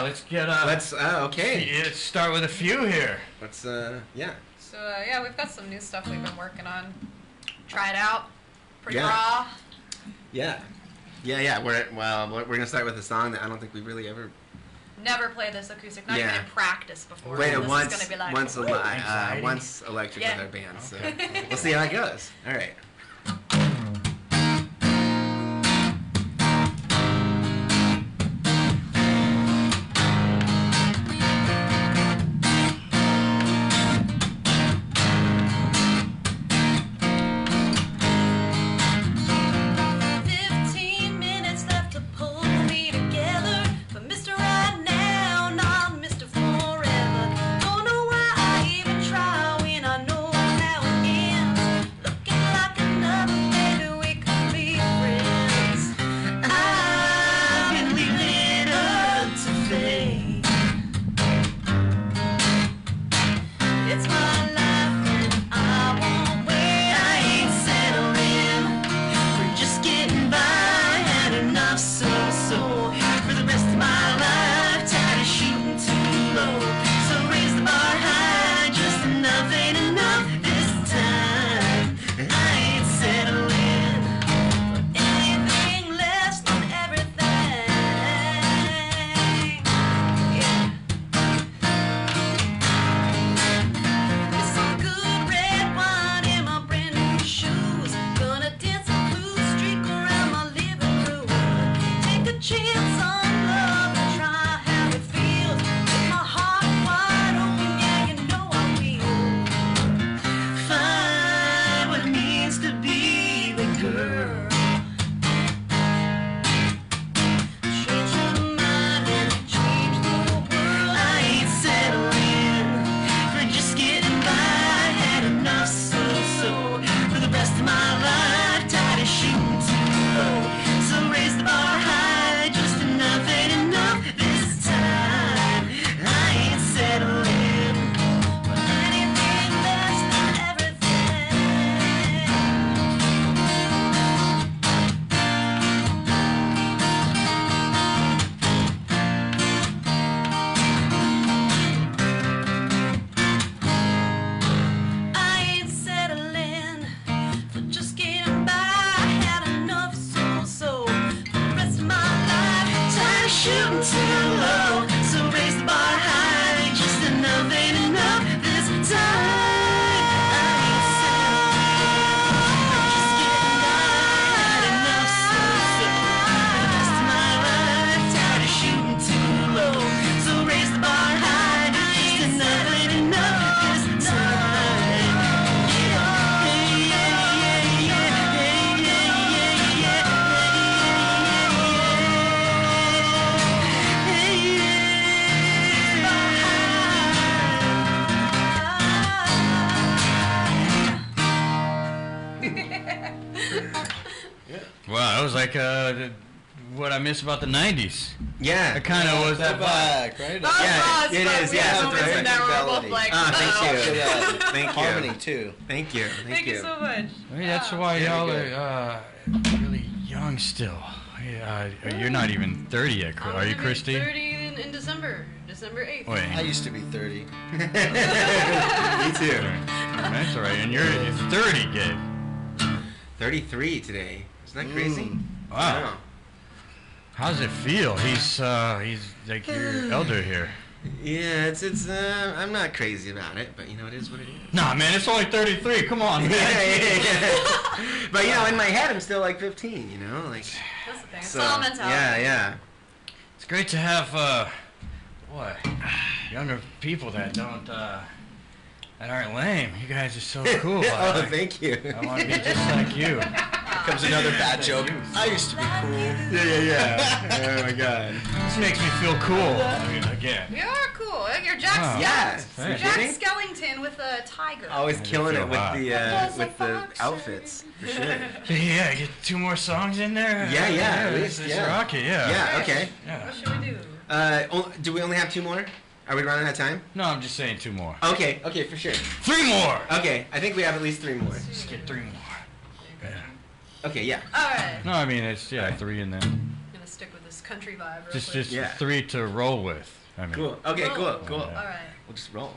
let's get okay. Let's start with a few here. Let's yeah. So yeah, we've got some new stuff we've been working on. Try it out. Pretty Yeah. raw. Yeah. We're gonna start with a song that I don't think we really ever. Never played this acoustic. Not even in practice before. Played so it this once. is gonna be like, Once electric Yeah. with our band. So Okay. we'll see how it goes. All right. Wow, that was like what I miss about the 90s. Yeah. It kind of was that vibe, right? Yeah, it is. We had moments in there where we're both like, thank you. Thank you. Harmony too. Thank you. Thank you so much. I mean, that's why y'all are really young still. You're not even 30 yet. Are you, Christy? 30 in December 8th. Wait. I used to be 30. Me too. That's all right. And you're 30, Gabe. 33 today. Isn't that crazy? Wow. How's it feel? He's like your elder here. Yeah, it's I'm not crazy about it, but you know, it is what it is. Nah, man, it's only 33. Come on, man. yeah. But you know, in my head, I'm still like 15. You know, like. That's the thing. So, it's all mentality. Yeah. It's great to have younger people that aren't lame. You guys are so cool. Oh, thank you. I want to be just like you. Comes another bad joke. I used to be cool. Yeah. Oh my God. This makes me feel cool. Again. You are cool. You're Jack. Wow. You're Jack Skellington with a tiger. Always killing it with That's with a the fox. outfits for sure. Yeah, get 2 more songs in there. Yeah. At least, Let's rock it. Yeah. Yeah. Okay. Yeah. What should we do? Do we only have 2 more? Are we running out of time? No, I'm just saying 2 more. Okay, for sure. 3 more. Okay, I think we have at least 3 more. Just get 3 more. Yeah. Okay, yeah. All right. No, I mean it's 3 and then. I'm gonna stick with this country vibe. Real Just quick. Yeah. 3 to roll with. I mean, Cool. Okay, cool. Roll. Cool. All right. We'll just roll.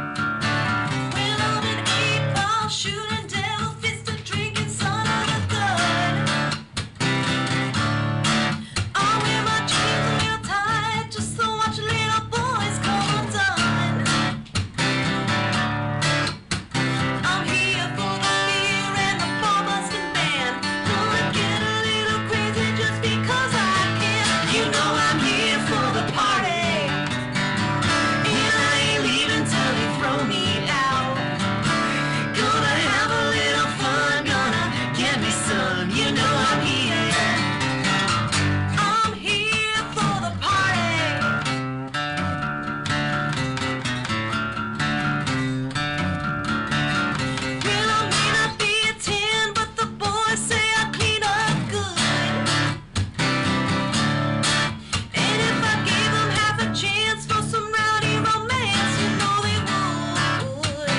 Well, I'm an 8-ball shooting devil, fist of drinking son of a gun. I wear my jeans real tight just to watch little boys come undone. I'm here for the beer and the ball-busting band. Gonna get a little crazy just because I can. You know I'm here for the party, and I ain't leaving till they throw me out. Gonna have a little fun, gonna get me some. You know I'm here. I'm here for the party. Well, I may not be a 10, but the boys say I clean up good. And if I gave them half a chance for some rowdy romance, you know they would.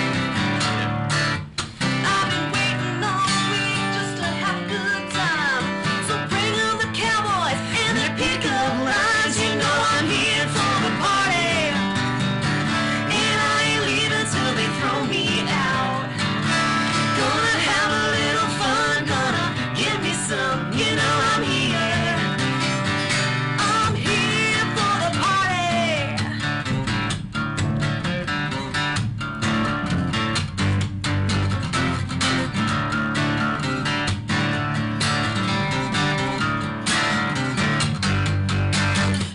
I've been waiting all week just to have a good time. So bring on the cowboys and their pickup lines. You know I'm here for the party, and I ain't leaving till they throw me out. Gonna have a little fun, gonna get me some. You know I'm here. I'm here for the party.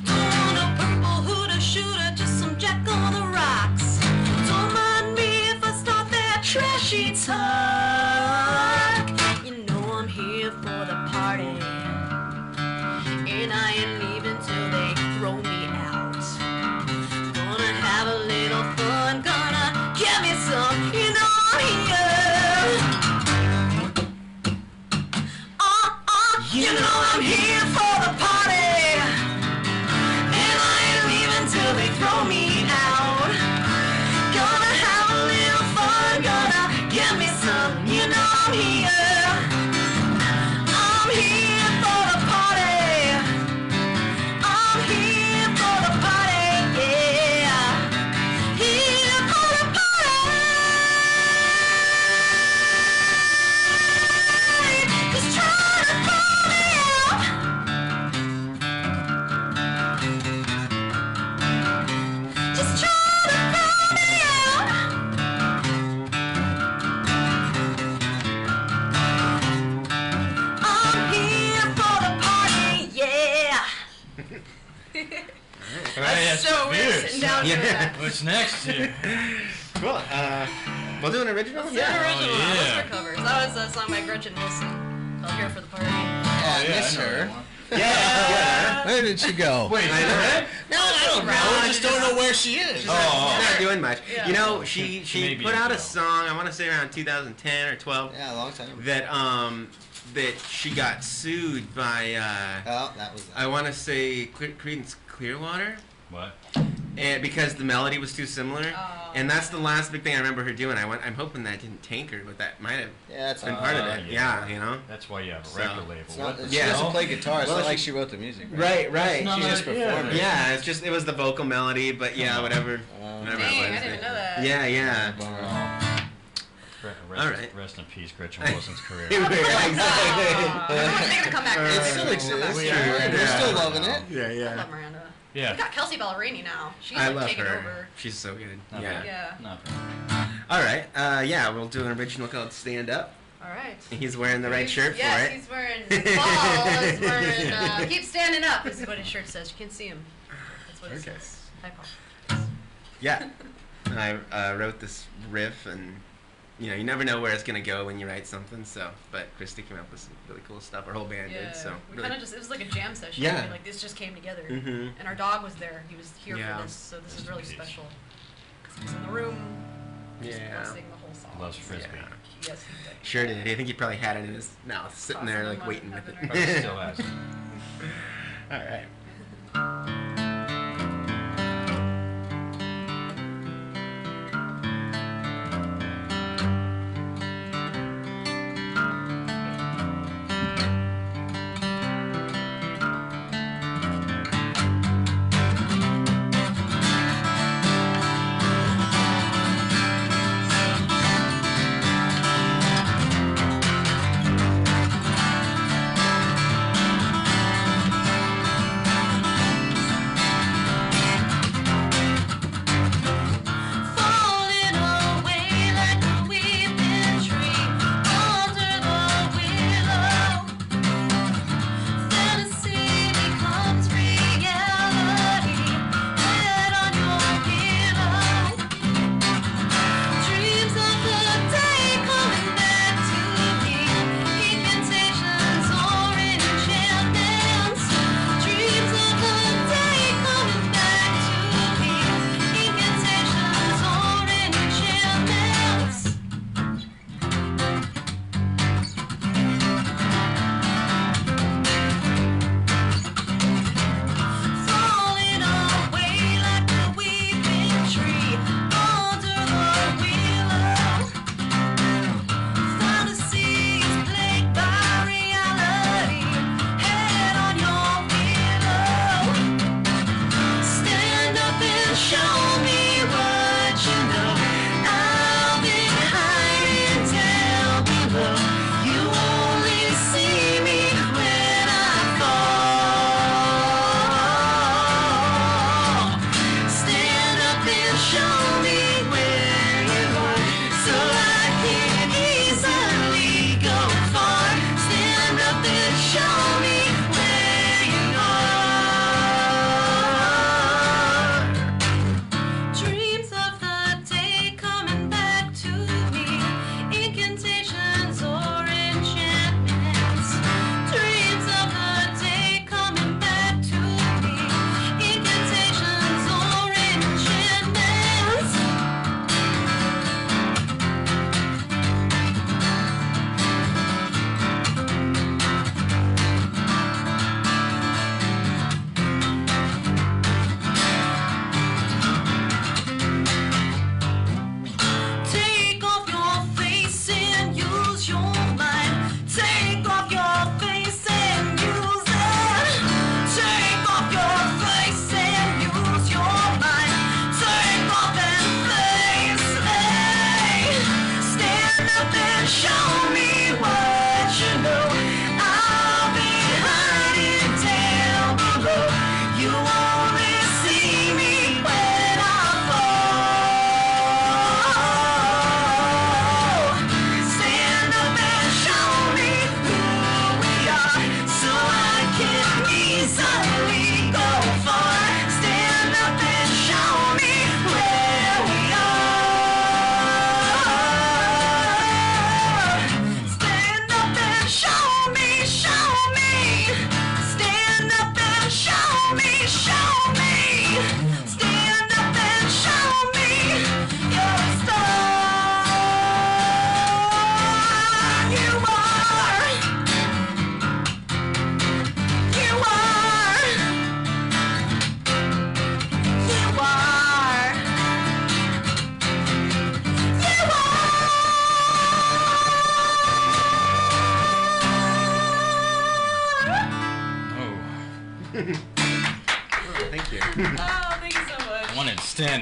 On a purple hooter shooter, just some jack on the rocks. Don't mind me if I start that trashy talk. You know I'm here for the party, and I ain't leaving till they throw me out. Gonna have a little fun, gonna get me some. You know I'm here. You know I'm here for the party, and I ain't leaving till they throw me out. Gonna have a little fun, gonna get me some. You know I'm here. I'm here for the party. I'm here for the party, yeah. Here for the party. Just try to throw me out. Just try to throw me out. I'm here for the party, yeah. all right, So we're Fierce. sitting down here. Yeah. What's next here? Cool. We'll do an original. Let's do Yeah. an original. yeah. Let's for covers. That was a song by Gretchen Wilson. Called Here for the Party. I miss I know her. that one. Yeah. Where did she go? Wait, I know. No, I don't know. I just don't know where she is. She's not doing much. Yeah. You know, she Maybe put out a so. song. I want to say around 2010 or 12. Yeah, a long time. That she got sued by Oh, that was that. I want to say Creedence Clearwater, What? and because the melody was too similar. Oh. And that's the last big thing I remember her doing. I'm hoping that didn't tank her, but that might have Yeah, that's been part of it. yeah. Yeah, you know. That's why you have a So, record label. It's not, What the she Yeah. doesn't hell? play guitar. It's Well, not she- like she wrote the music. Right? Right. That's She not just like- performed it. yeah. It's just it was the vocal melody, but yeah, whatever. Whatever Dang, it I was. didn't even know that. Yeah, yeah. Rest, All right. rest in peace, Gretchen Wilson's career. Yeah, exactly. Everyone's gonna come back. It to still it. exists. Come back. We're Yeah. still loving it. Yeah, I yeah. love Miranda. We Yeah. got Kelsey Ballerini now. She's I like love taking her. over. She's so good. Not Yeah. bad. Yeah. Not bad. All right. Yeah, we'll do an original called "Stand Up." All right. He's wearing the right shirt yes, for it. he's wearing. Paul is wearing. Keep standing up. This is what his shirt says. You can't see him. That's what it Okay. says. Hi, Paul. Yeah. I wrote this riff, and you know, you never know where it's gonna go when you write something. So, but Christy came up with some really cool stuff. Our whole band Yeah. did. So, we really. kind of just. It was like a jam session. Yeah. I mean, like this just came together. Mhm. And our dog was there. He was here Yeah. for this, so this is really Peace. special. 'Cause he was in the room. Just Yeah. blessing the whole song. Loves frisbee. Yeah. Yes, he did. Sure did. I think he probably had it in his mouth, sitting there Tossing like them waiting on with heaven it. Probably still has it. All right.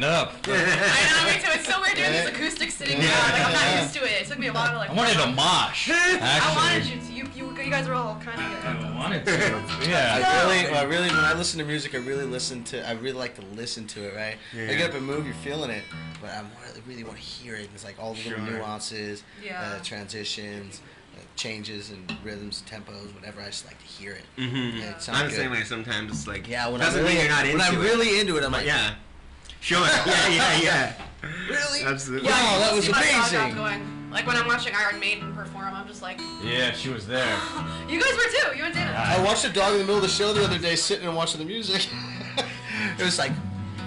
stand up. I know, me too. It's so weird doing these acoustics sitting down. Like, I'm not used to it. It took me a while to like. I wanted to mosh. Actually. I wanted you to. You guys were all kind of. I wanted to. Yeah. I really, when I listen to music, I really like to listen to it, right? Yeah. I get up and move, you're feeling it, but I really want to hear it. It's like all the little nuances, transitions, changes and rhythms, tempos, whatever. I just like to hear it. Mm-hmm. It sounds I'm the good. same way. Sometimes it's like When doesn't I'm really, mean you're not into when I'm it. really into it, I'm like, Yeah. Sure. Yeah. really? Absolutely. Wow, that was See my dog amazing. going. Like when I'm watching Iron Maiden perform, I'm just like, Yeah, she was there. you guys were too. You and Dana. I watched a dog in the middle of the show the other day sitting and watching the music. It was like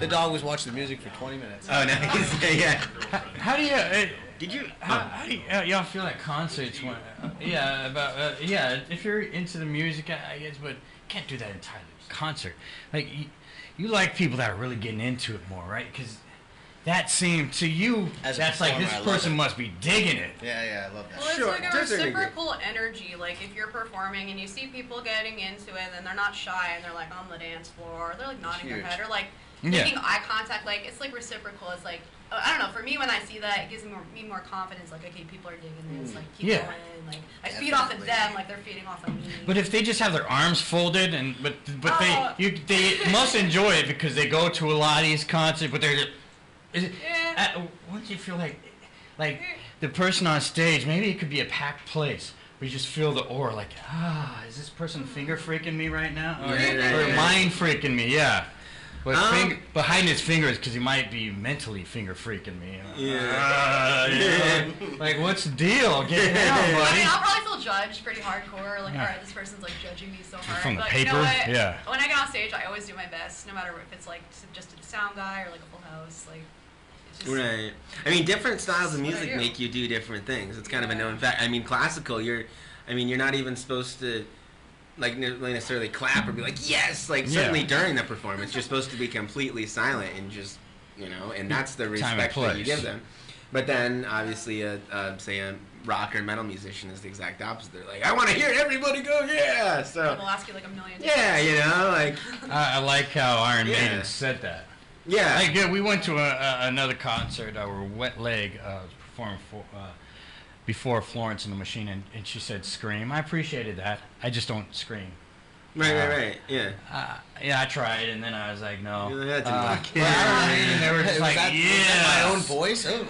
the dog was watching the music for 20 minutes. Oh, nice. Yeah. How do you? Did you? How do y'all feel at concerts when? If you're into the music, I guess, but you can't do that entirely. Concert, like you like people that are really getting into it more, right? Because that seemed to you, As a that's like this performer, I love person it. must be digging it. Yeah, I love that. Well, it's Sure, like a to a certain reciprocal energy. Like if you're performing and you see people getting into it, and they're not shy and they're like on the dance floor, or they're like nodding their Huge. head, or like Yeah. making eye contact. Like it's like reciprocal. It's like I don't know. For me, when I see that, it gives me more confidence. Like okay, people are digging this. Like keep Yeah. going. Like I feed off of Definitely. them. Like they're feeding off of me. But if they just have their arms folded but Oh. they must enjoy it because they go to a lot of these concerts, but they're. Yeah. Once you feel like the person on stage, maybe it could be a packed place, but you just feel the aura, like, is this person finger freaking me right now, or, or mind freaking me? Yeah, but but hiding his fingers because he might be mentally finger freaking me. Like what's the deal? Get down, I buddy. mean, I'll probably feel judged pretty hardcore. Like, all right, this person's like judging me so hard. From the but paper? you know what? Yeah. When I get on stage, I always do my best, no matter if it's like just a sound guy or like a full house. Like, it's just, Right. I mean, different styles of That's what I music do. make you do different things. It's kind of a known fact. I mean, classical, you're not even supposed to, like, necessarily clap or be like, yes! Like, certainly during the performance, you're supposed to be completely silent and just, and that's the Time and respect that you place. give them. But then, obviously, say a rock or metal musician is the exact opposite. They're like, I want to hear everybody go, yeah! So, They'll ask you like a million yeah, like, I like how Iron Yeah. Maiden said that. yeah. Like, yeah, we went to another concert. Our Wet Leg was performing before Florence and the Machine, and she said scream. I appreciated that. I just don't scream. Right, yeah. Yeah, I tried, and then I was like, no. You're like, that didn't work. And they were just Was like, that yeah. my own voice? Oh.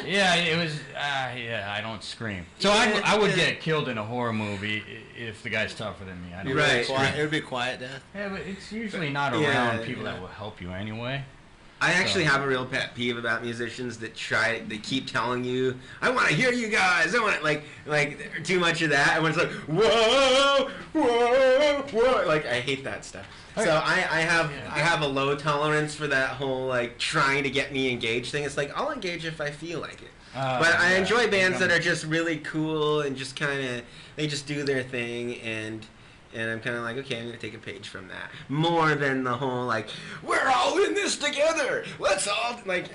Yeah, it was. I don't scream. So I would get killed in a horror movie if the guy's tougher than me. I don't. Right. It would be a quiet death. Yeah, but it's usually not Yeah, around people yeah. that will help you anyway. I actually So- have a real pet peeve about musicians that they keep telling you, I want to hear you guys, I want like too much of that, and when it's like, whoa, whoa, whoa, like, I hate that stuff. So I have a low tolerance for that whole, like, trying to get me engaged thing. It's like, I'll engage if I feel like it. But I enjoy bands that are just really cool and just kind of, they just do their thing, and I'm kind of like, okay, I'm going to take a page from that. More than the whole, like, we're all in this together. Let's all, like,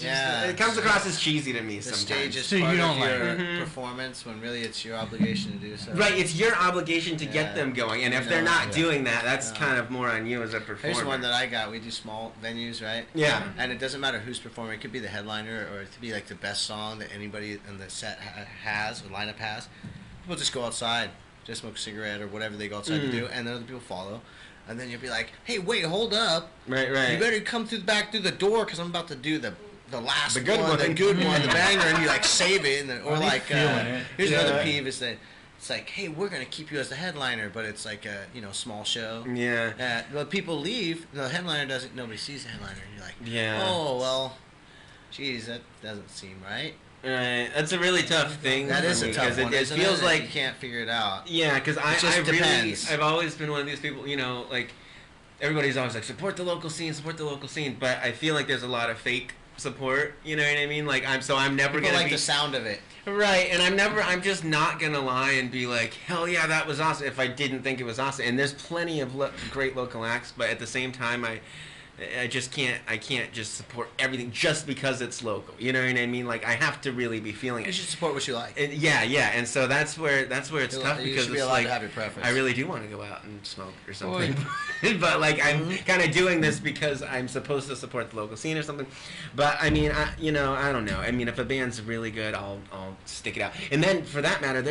it comes across as cheesy to me The sometimes. stage is So you part don't of your like- performance when really it's your obligation to do so. Right, it's your obligation to get them going, and if they're not doing that, that's Yeah. kind of more on you as a performer. Here's one that I got. We do small venues, right? Yeah. And it doesn't matter who's performing. It could be the headliner or it could be like the best song that anybody in the set has or lineup has. People just go outside, just smoke a cigarette or whatever they go outside to do, and then other people follow. And then you'll be like, hey, wait, hold up. Right. You better come through the back through the door because I'm about to do the last The good one, one. the good one, the banger, and you like save it. And then, or Are they like, feeling it? here's Yeah. another peeve is that it's like, hey, we're going to keep you as the headliner, but it's like a, small show. Yeah. Well, people leave. The headliner doesn't. Nobody sees the headliner. And you're like, Yeah. oh well, geez, that doesn't seem right. Right. That's a really tough thing. That is a tough because one. it isn't feels it? like You can't figure it out. Yeah, because I just really, depends. I've always been one of these people, like, everybody's always like, support the local scene, but I feel like there's a lot of fake support, you know what I mean? Like, I'm never People gonna like be... the sound of it. Right, and I'm just not gonna lie and be like, hell yeah, that was awesome, if I didn't think it was awesome. And there's plenty of great local acts, but at the same time, I just can't. I can't just support everything just because it's local. You know what I mean? Like I have to really be feeling You it. should support what you like. Yeah, and so that's where it's tough You because should be it's allowed like to have your preference. I really do want to go out and smoke or something, but like I'm kind of doing this because I'm supposed to support the local scene or something. But I mean, I don't know. I mean, if a band's really good, I'll stick it out. And then for that matter,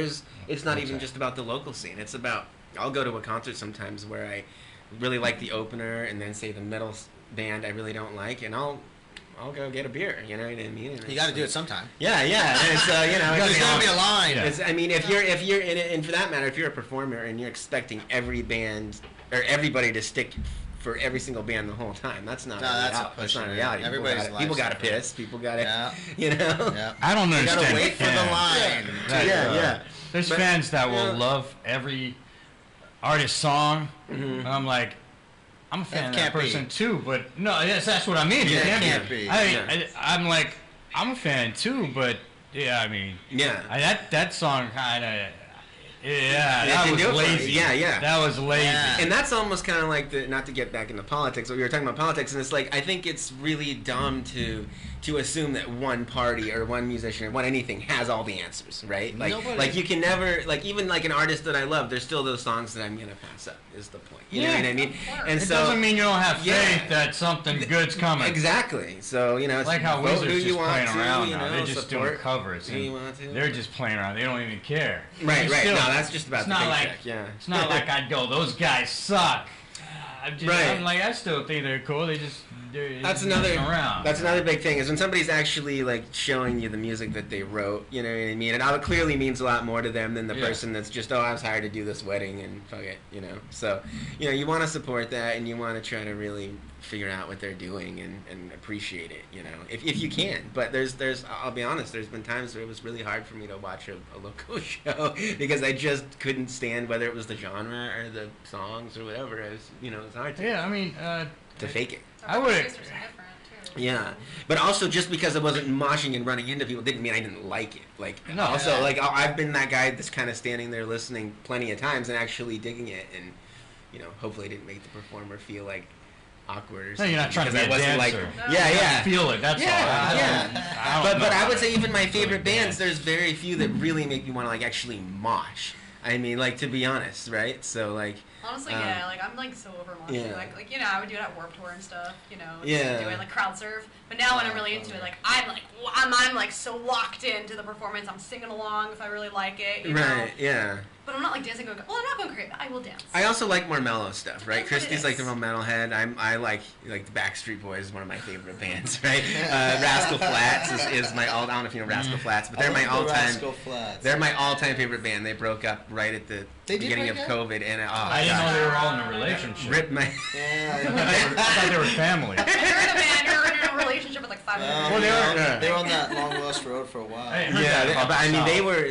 it's not even just about the local scene. It's about I'll go to a concert sometimes where I really like the opener, and then say the middle band I really don't like, and I'll go get a beer. You know what I mean? And You got to do it sometime. Yeah. And so There's got to be a line. Yeah. I mean, if you're in it, and for that matter, if you're a performer and you're expecting every band or everybody to stick for every single band the whole time, that's not that's not reality. People got to piss. People got to, you know. Yeah. I don't You understand. got to wait for the line. That, There's But, fans that will love every artist song. Mhm. And I'm like, I'm a fan of that can't be. person too, but no, yes, that's what I mean. Yeah, It it can't can't be. be. I'm like, I'm a fan too, but yeah, I mean, Yeah. that song kind of, It that can was do it for you. lazy. Yeah. That was lazy. Yeah. And that's almost kind of like not to get back into politics, but we were talking about politics, and it's like I think it's really dumb to assume that one party or one musician or one anything has all the answers, right? Like you can never, like even like an artist that I love, there's still those songs that I'm gonna pass up. Is the point? You know what I mean? And It so doesn't mean you don't have faith Yeah. that something good's coming. Exactly. So it's Like how vote who Wizards you just want playing to, around you now. know, They're just doing support covers. who you And want to. they're just playing around. They don't even care. Right. Still, No, that's just about it's the not like paycheck. Yeah. It's not like I'd go, those guys suck. Right. I'm like, I still think they're cool. They're That's just another. messing around. That's another big thing is when somebody's actually like showing you the music that they wrote. You know what I mean? And it clearly means a lot more to them than the person that's just I was hired to do this wedding and fuck it. You know. So you want to support that and you want to try to really figure out what they're doing and appreciate it. You know, if you can. But there's I'll be honest. There's been times where it was really hard for me to watch a local show because I just couldn't stand whether it was the genre or the songs or whatever. It's hard to. Yeah, I mean, To fake it. I would. Yeah, but also just because I wasn't moshing and running into people didn't mean I didn't like it. Like No. also like I've been that guy that's kind of standing there listening plenty of times and actually digging it, and hopefully didn't make the performer feel like awkward or No, something. you're not trying to be because a I wasn't dancer. like yeah. Feel it. That's all. Yeah. But I would say even my favorite bands, dance. there's very few that really make me want to like actually mosh. I mean, like to be honest, right? So like. Honestly, yeah, like I'm like so over moshing. Yeah. Like I would do it at Warped Tour and stuff, just Yeah. doing like crowd surf. But now when I'm really into it, like I'm like so locked into the performance. I'm singing along if I really like it. You know? Right. Yeah. But I'm not like dancing. Going, well, I'm not going crazy. I will dance. I also like more mellow stuff, right? That's what it Christy's like the is. real metalhead. I like the Backstreet Boys is one of my favorite bands, right? Rascal Flatts is my I don't know if you know Rascal Flats, but they're my all-time. Rascal Flats. They're my all-time favorite band. They broke up right at the beginning of break up? COVID, and I didn't know they were all in a relationship. ripped my. I thought they were family. You're in a band. You're in a relationship with like 5 Well, other they They were on that long lost road for a while. I heard Yeah, that about but I mean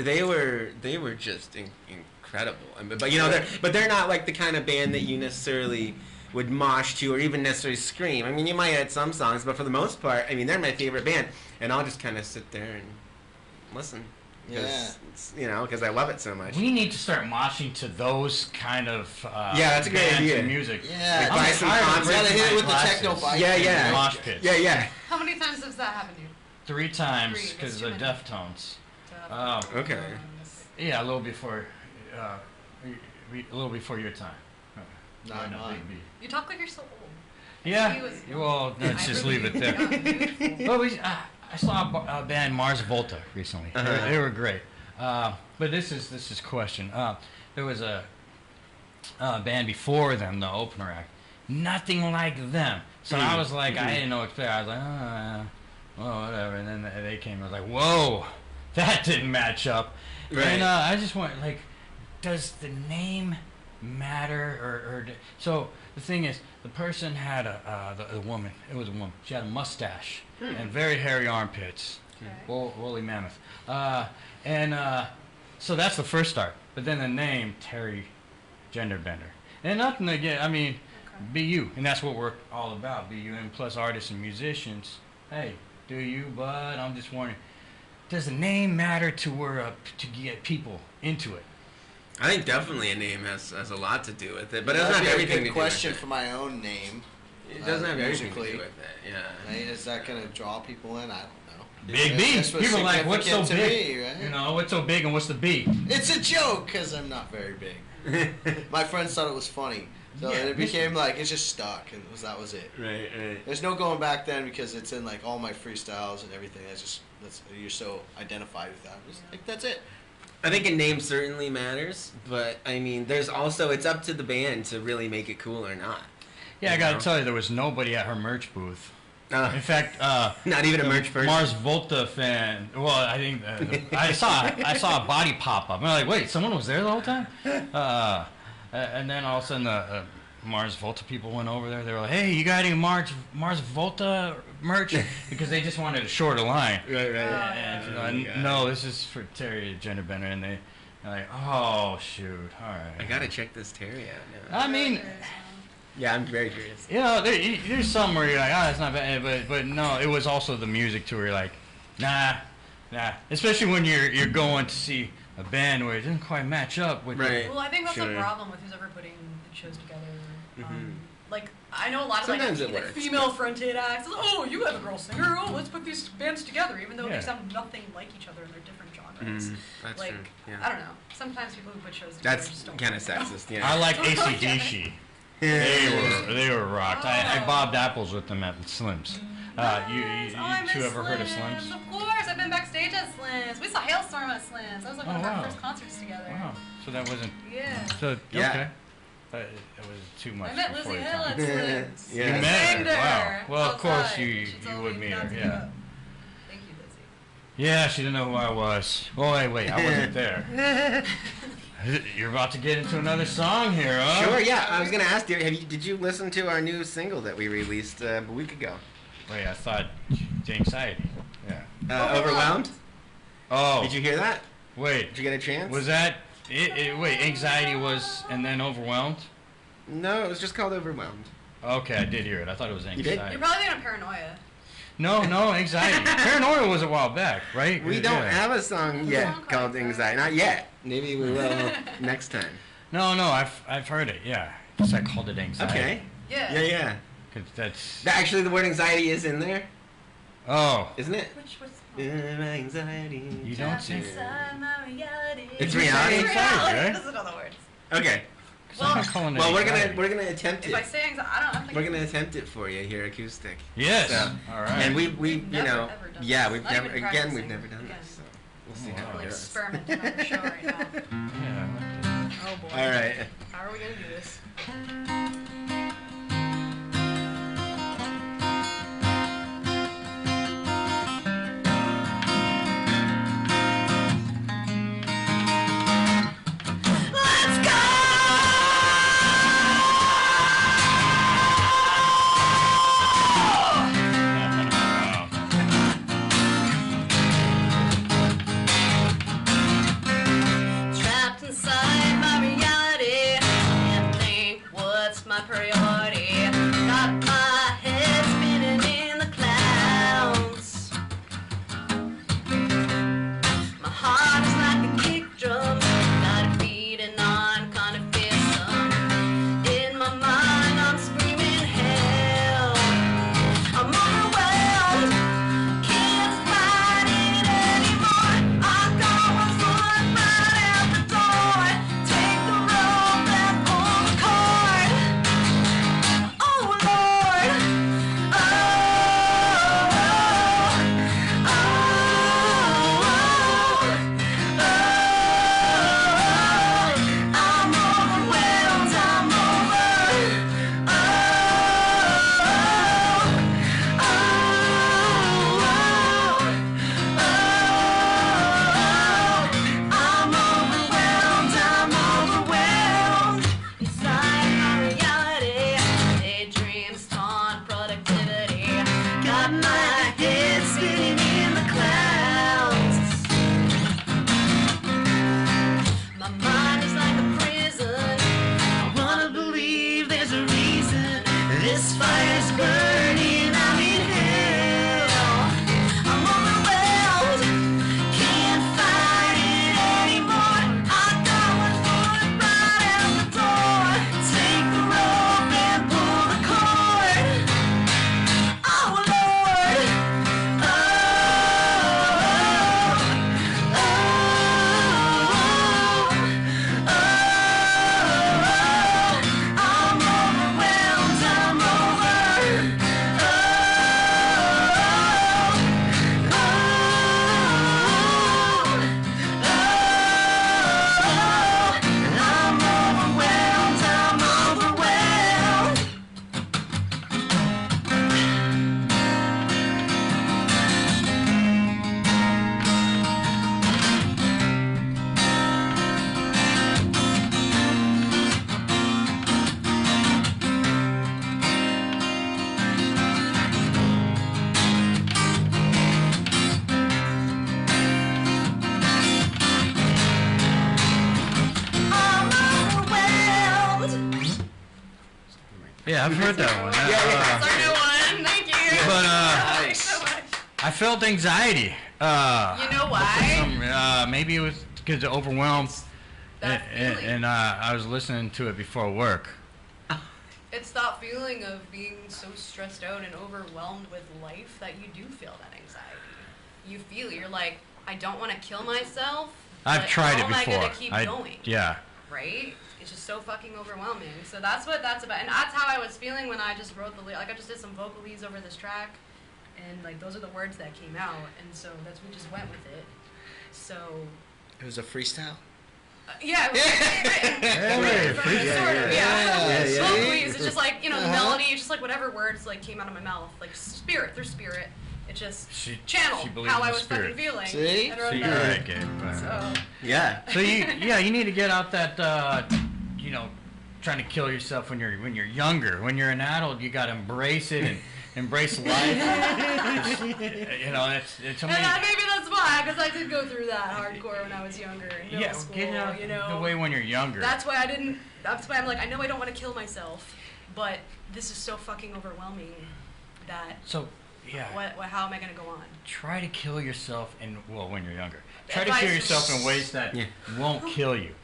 the they were just incredible. But they're not like the kind of band that you necessarily would mosh to or even necessarily scream. I mean, you might add some songs, but for the most part, I mean, they're my favorite band, and I'll just kind of sit there and listen. Because I love it so much. We need to start moshing to those kind of that's a great bands idea. and music. Yeah. Like, buy some concerts. Gotta hit it with the Classes. techno bike. Yeah. Mosh pits. Yeah. How many times has that happened to you? 3 times Three, because that's of too the many. Deftones. Okay. Yeah, a little before your time. Not No, mine. Big B. You talk like you're so old. Yeah. He was young. Well, let's just leave it there. Well, I saw a band Mars Volta recently. Uh-huh. They were great. But this is question. There was a band before them, the opener act. Nothing like them. So I was like, I didn't know what to expect. I was like, well, whatever. And then they came. I was like, whoa, that didn't match up. Right. And I just want like, does the name matter so the thing is the person had the woman, it was a woman, she had a mustache and very hairy armpits, woolly mammoth, so that's the first start, but then the name Terry Genderbender, and nothing again, I mean, be you, and that's what we're all about, be you, and plus artists and musicians, hey, do you, bud, I'm just wondering, does the name matter to get people into it? I think definitely a name has a lot to do with it, but it's That'd not be a everything good to question do for my own name. It doesn't have anything to do musically. with it. Yeah. Right? Is that gonna draw people in? I don't know. Big B. That's what's People are like, what's so significant big? to me, right? You know, what's so big and what's the B? It's a joke because I'm not very big. My friends thought it was funny, so Yeah, it became like it's just stuck, and that was it. Right. There's no going back then because it's in like all my freestyles and everything. That's you're so identified with that. Just, like, that's it. I think a name certainly matters, but I mean, there's also it's up to the band to really make it cool or not. Yeah, I You gotta know? tell you, there was nobody at her merch booth. Uh, In fact, not even a the merch person. Mars Volta fan. Well, I think I saw a body pop up. I'm like, wait, someone was there the whole time. And then all of a sudden, the Mars Volta people went over there. They were like, hey, you got any Mars Volta merch? Because they just wanted a shorter line. Right. And, no, this is for Terry Gender Bender, and they're like, oh shoot, all right. I gotta check this Terry out now. I mean, Yeah, I'm very curious. you know, there's some where you're like, oh, that's not bad, but no, it was also the music too, where you're like, nah. Especially when you're going to see a band where it doesn't quite match up with. Right. Well, I think that's Sure. the problem with who's ever putting the shows together. Mhm. Like, I know a lot of Sometimes it like works, female-fronted acts. Oh, you have a girl singer. Oh, let's put these bands together, even though Yeah. they sound nothing like each other and they're different genres. That's Like, true. Yeah. I don't know. Sometimes people who put shows together That's just don't kind of work out. sexist. Yeah. I like Okay. AC/DC. They were rocked. I bobbed apples with them at Slim's. You I miss two ever heard of Slim's? Slim's? Of course, I've been backstage at Slim's. We saw Hailstorm at Slim's. That was like one Oh, of our wow. first concerts together. Wow. So that wasn't. Yeah. So Yeah. okay. It was too much. I met before Lizzie your Hill time. at Slim's. Yeah. You met Banged her. her Wow. Well, of course outside. you She told would me meet not her. to give Yeah. up. Thank you, Lizzie. Yeah, she didn't know who I was. Oh wait, I wasn't there. You're about to get into another song here, huh? Sure. Yeah. I was gonna ask you. Did you listen to our new single that we released a week ago? Wait, I thought the anxiety. Yeah. Overwhelmed. Oh. Did you hear that? Wait. Did you get a chance? Was that it? Wait, anxiety was and then overwhelmed. No, it was just called Overwhelmed. Okay, I did hear it. I thought it was did? anxiety. You're probably thinking of Paranoia. No, anxiety. Paranoia was a while back, right? We don't Yeah. have a song yet song called called Anxiety. Not yet. Maybe we will next time. No, I've heard it. Yeah, guess I called it anxiety. Okay. Yeah. Yeah. 'Cause that's. Actually, the word anxiety is in there, Oh, isn't it? What's Anxiety. you don't see. inside my reality. It's reality? It's reality. Right? This is other words. Okay. I'm not calling it Well, anxiety. we're gonna attempt If I it. say anxiety, I don't think We're gonna attempt it for you here, acoustic. Yes. So, All right. And we We've you know, never, ever done yeah, this. we've Not never even again we've practicing. never done Again. this. So we'll see Oh, how We're it goes. experimenting on the show right now. Yeah. Oh boy. All right. How are we gonna do this? Let's go! Trapped inside my reality, can't think what's my priority. Got my head spinning in the clouds. My heart is like a kick drum, got it beating on kind of fearsome. In my mind, I'm screaming hell. I'm overwhelmed, can't fight it anymore. I got one foot right out the door. Take the rope and pull the cord. Oh Lord, oh, oh, I'm overwhelmed, I'm overwhelmed. Inside my reality, daydreams taunt productivity. Got my head spinning in the clouds. My mind is like a prison. I wanna believe there's a reason this fire's burning. I'm in hell. I'm overwhelmed, can't fight it anymore. I got one foot right out the door. Take the rope and pull the cord. Yeah, I've heard that one. That's our new one. Thank you. But Thanks so much. I felt anxiety. You know why? Maybe it was because of overwhelmed, That feeling. and I was listening to it before work. It's that feeling of being so stressed out and overwhelmed with life that you do feel that anxiety. You feel you're like, I don't want to kill myself. I've but tried it how before. am I gonna keep going? Yeah. Right? It's just so fucking overwhelming. So that's what that's about, and that's how I was feeling when I just wrote the like I just did some vocalies over this track, and like those are the words that came out, and so that's we just went with it. So. It was a freestyle. Yeah, it was Hey, sort of, yeah. Vocalies, it's just like, the melody, it's just like whatever words like came out of my mouth, like spirit, through spirit. It just channeled believes how in I was spirit. fucking feeling. See? And wrote So you're that. right, Gabe. So, Yeah. So you need to get out that trying to kill yourself when you're younger. When you're an adult, you got to embrace it and embrace life. It's and amazing. maybe that's why, because I did go through that hardcore when I was younger in middle Yeah, school. get out the way when you're younger. That's why I'm like, I know I don't want to kill myself, but this is so fucking overwhelming that. So, yeah. How am I gonna go on? Try to kill yourself when you're younger. Try to Advice kill from- yourself in ways that won't kill you.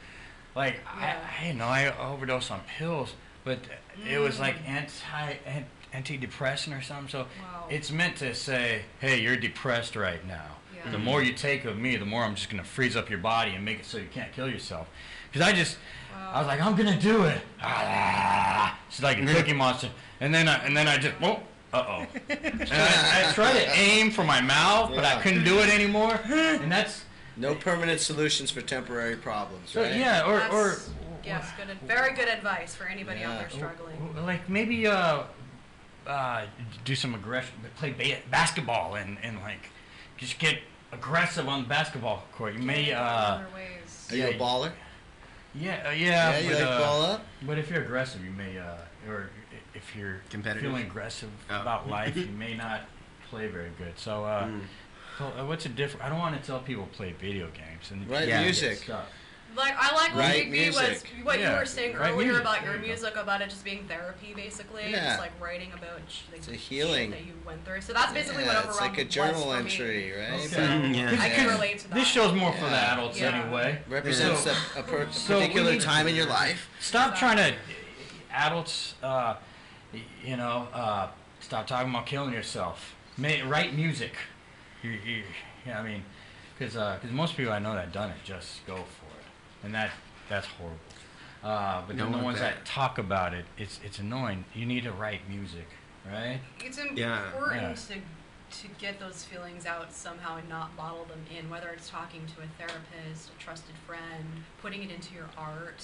Like Yeah. I overdosed on pills, but it was like antidepressant or something. So Wow. it's meant to say, hey, you're depressed right now. Yeah. The more you take of me, the more I'm just gonna freeze up your body and make it so you can't kill yourself. Because I was like, I'm gonna do it. It's like a Cookie Monster, and then I just uh-oh. And I tried to aim for my mouth, but I couldn't do it anymore. And that's No permanent solutions for temporary problems, right? yeah, or Yes, very good advice for anybody out there Yeah. struggling. like maybe do some aggression, play basketball and like just get aggressive on the basketball court. You may Other ways. Are you a Yeah. baller? yeah, Yeah, you but, like ball up? But if you're aggressive, you may or if you're Competitive. feeling aggressive Oh. about life, you may not play very good. So what's the difference? I don't want to tell people play video games and Right, Yeah. music. stuff. Like I like what Right Bigby was music. what you Yeah, were saying right earlier music. about There your you go. music, about it just being therapy, basically. Yeah. Just like writing about like, It's a healing. shit that you went through. So that's basically Yeah, what it's overwhelmed like a was journal for me. entry, right? So Yeah. I can relate to that. This show's more for the Yeah. adults Yeah. anyway. Represents So- a so we particular need- time in your life. Stop trying to, adults, stop talking about killing yourself. Write music. I mean, because most people I know that done it just go for it, and that's horrible. But Don't then the want ones that. that talk about it, it's annoying. You need to write music, right? It's Yeah. important to get those feelings out somehow and not bottle them in, whether it's talking to a therapist, a trusted friend, putting it into your art,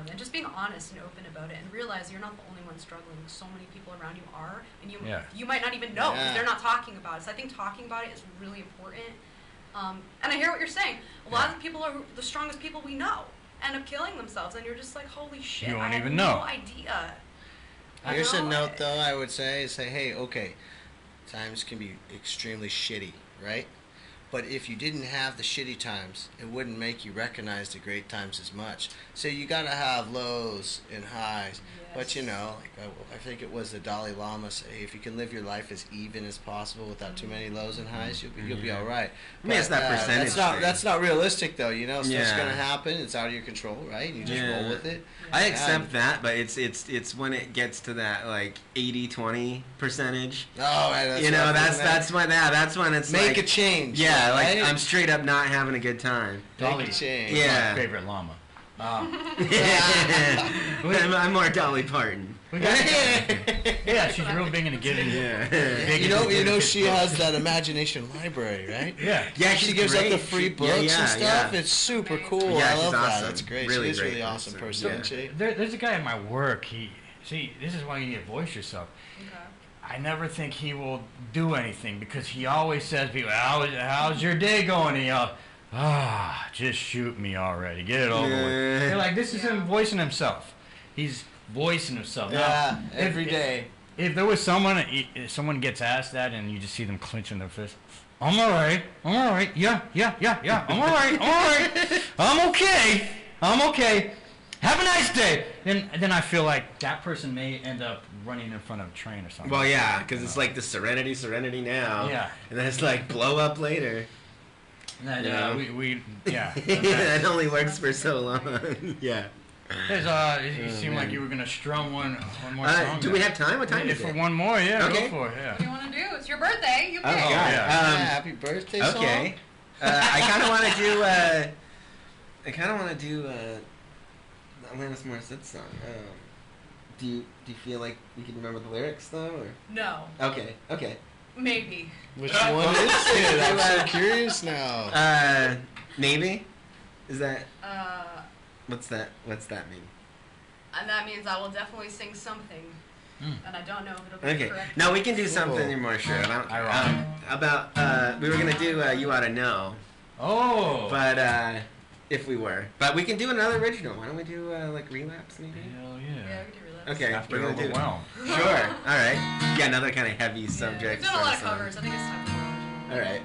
and just being honest and open about it, and realize you're not the only one struggling. So many people around you are, and you might not even know because Yeah. they're not talking about it. So I think talking about it is really important. And I hear what you're saying. A lot of the people are the strongest people we know end up killing themselves, and you're just like, holy shit, You won't I had even no know. idea. Here's a know. note, though, I would say, hey, okay, times can be extremely shitty, right? But if you didn't have the shitty times, it wouldn't make you recognize the great times as much. So you gotta have lows and highs. But Yes. I think it was the Dalai Lama say, if you can live your life as even as possible without too many lows and highs, you'll be all right. I mean, it's that percentage thing. That's not realistic, though. Stuff's Yeah. gonna happen. It's out of your control, right? You just roll with it. I accept that, but it's when it gets to that like 80-20 percentage. Oh, that's That's when it's make like, a change. Yeah, like right? I'm straight up not having a good time. Dolly change. was Yeah. my favorite llama. I'm more Dolly Parton. Yeah, she's real big into giving. Yeah. Big You into know, giving. she has that imagination library, right? Yeah. Yeah, She she's gives out great. the free books and stuff. Yeah. It's super cool. Yeah, I she's love that. awesome. That's great. Really She is great really awesome person. person, Yeah. isn't she? There's a guy at my work. This is why you need to voice yourself. Okay. I never think he will do anything because he always says to people, how's your day going? And he'll, just shoot me already. Get it over with. Yeah. They're like, this is him voicing himself. He's voicing himself. Now, every day. If there was someone gets asked that and you just see them clenching their fist, I'm all right. Yeah. I'm all right. I'm okay. have a nice day. Then I feel like that person may end up running in front of a train or something. Well, yeah, because it's like the serenity now. Yeah. And then it's like blow up later. That, Yeah. That only works for so long. Yeah. You seem like you were gonna strum one more song. Do we have time? What time Yeah, is for it? one more, yeah, Okay. go for it, What do yeah. you want to do? It's your birthday. You Oh, pick. God. yeah. Happy birthday song. Okay. I kind of want to do. Alanis Morissette song. Do you feel like you can remember the lyrics though? Or? No. Okay. Maybe. Which one is it? I'm so curious now. Maybe. Is that? Uh, What's that mean? and that means I will definitely sing something. And I don't know if it'll be Okay. correct. No, we can do something Cool. you're more sure about. Ironic. We were gonna do You Oughta Know, Oh. but but we can do another original. Why don't we do like Relapse maybe? Hell Yeah, yeah. we can do that. Okay, After we're gonna do. Overwhelmed. Sure. All right. Yeah, another kind of heavy Yeah, subject. we've done a lot of sort covers. I think it's time for more original. All right.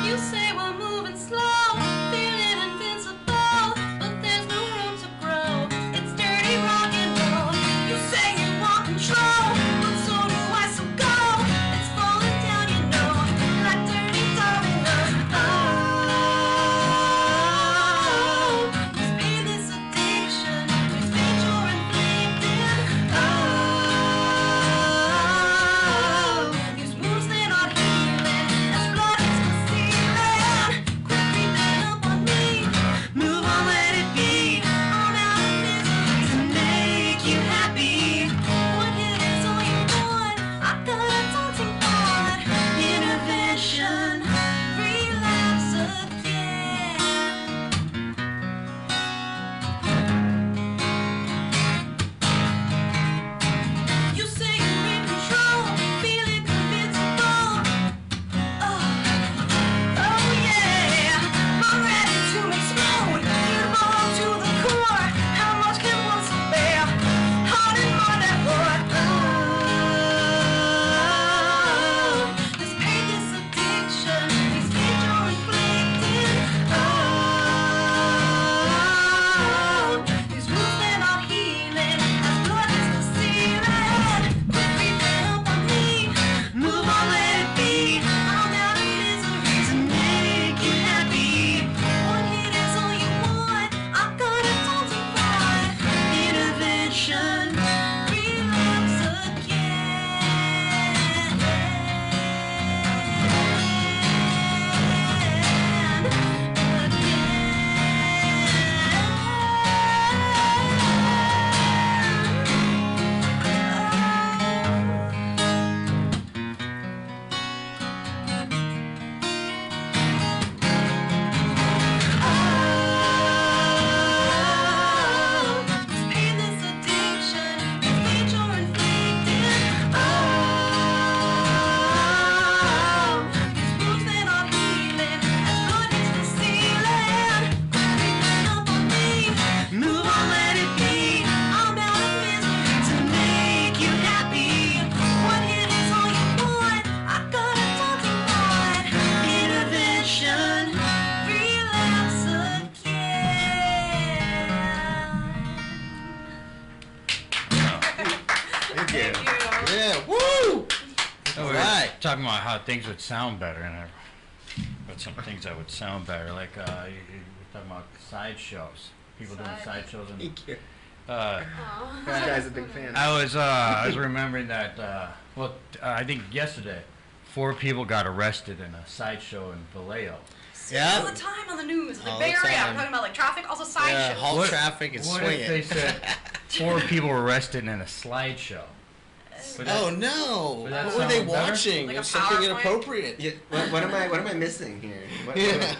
You say we're moving slow, feeling invincible, but there's no room to grow. It's dirty rock and roll. You say you want control, but so do I. So go. It's falling down, you know, like dirty dominoes. Oh, this pain, this addiction, this pain you're inflicting. Oh, these wounds they're not healing. As blood hits the ceiling, quit creeping up on me. Move on, let it be. I'm out of misery to make you happy. One hit is all you want. I got a daunting thought. Intervention, relapse again. You say you're in control, feeling invincible. Oh yeah, I'm ready to explode. Beautiful to the core. How much can one so bear? Heart and mind at war. Oh, this pain, this addiction, these pains you're inflicting. Oh, these wounds they're not healing. As blood hits the ceiling, quit creeping up on me. Move on, let it be. I'm out of misery to make you happy. One hit is all you want. I got a daunting thought. Intervention, relapse Oh, this pain, this addiction, this pain you're inflicting. Oh, these wounds they're not healing. As blood hits the ceiling, creeping up on me. Move on, let it be. I'm out of misery to make you happy. One hit is all you want. I got a daunting thought. Intervention, relapse again. Thank you. Thank you. Yeah. Woo! Oh, All we were right. talking about how things would sound better, but some things that would sound better, like we're talking about sideshows. People doing sideshows, and Thank you. uh, This guy's a big fan. I was remembering that. I think yesterday, 4 people got arrested in a sideshow in Vallejo. All Yeah. the time on the news. Like All Bay the Area. time. I'm talking about like traffic, also side Yeah. shows. Halt What- traffic and What swing if they it. said 4 people were arrested in a slideshow? But Oh no! Would that What were they sound better? watching? Like It was a something PowerPoint? inappropriate. Yeah, what am I missing here?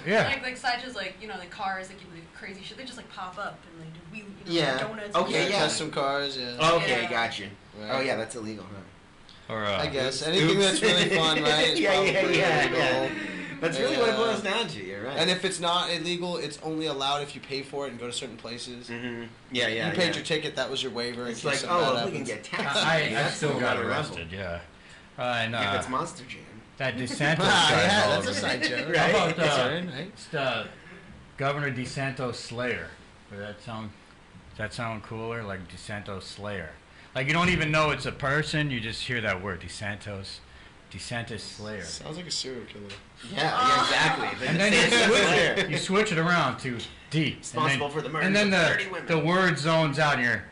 Yeah. Like such as like like cars that give like crazy shit. They just like pop up and like do wheel, Yeah. donuts. Okay, and yeah. Custom cars, yeah. Okay, Yeah. got you. Right. Oh yeah, that's illegal, huh? Or I guess Oops. anything that's really fun, right? Is Yeah, probably yeah. illegal. That's really what it boils down to. You're right. And if it's not illegal, it's only allowed if you pay for it and go to certain places. Mm-hmm. Yeah, You paid your ticket. That was your waiver. It's in like, case something bad oh, we can happens. get taxed. I That's still a got level. arrested, yeah. And If it's Monster Jam. that DeSantis Ah, guy yeah, all that's a over side me. joke. Right. How about That's right, right? it's, Governor DeSanto Slayer? Would that sound cooler? Like DeSanto Slayer. Like you don't even know it's a person, you just hear that word, DeSantis Slayer. Sounds like a serial killer. Yeah, exactly. The And then DeSantis you switch it around to D. Responsible and then, for the murders And then of 30 the women. word zones out and you're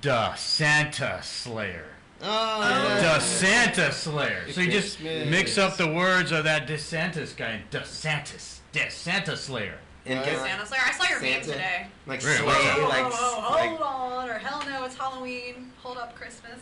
the Santa Slayer. Oh, The Santa Slayer. So you just Christmas. mix up the words of that DeSantis guy and DeSanta Slayer. And Right. just Santa Slayer. I saw your meme Santa. today. like Really? slay, Whoa, like, hold on, or hell no, it's Halloween. Hold up, Christmas.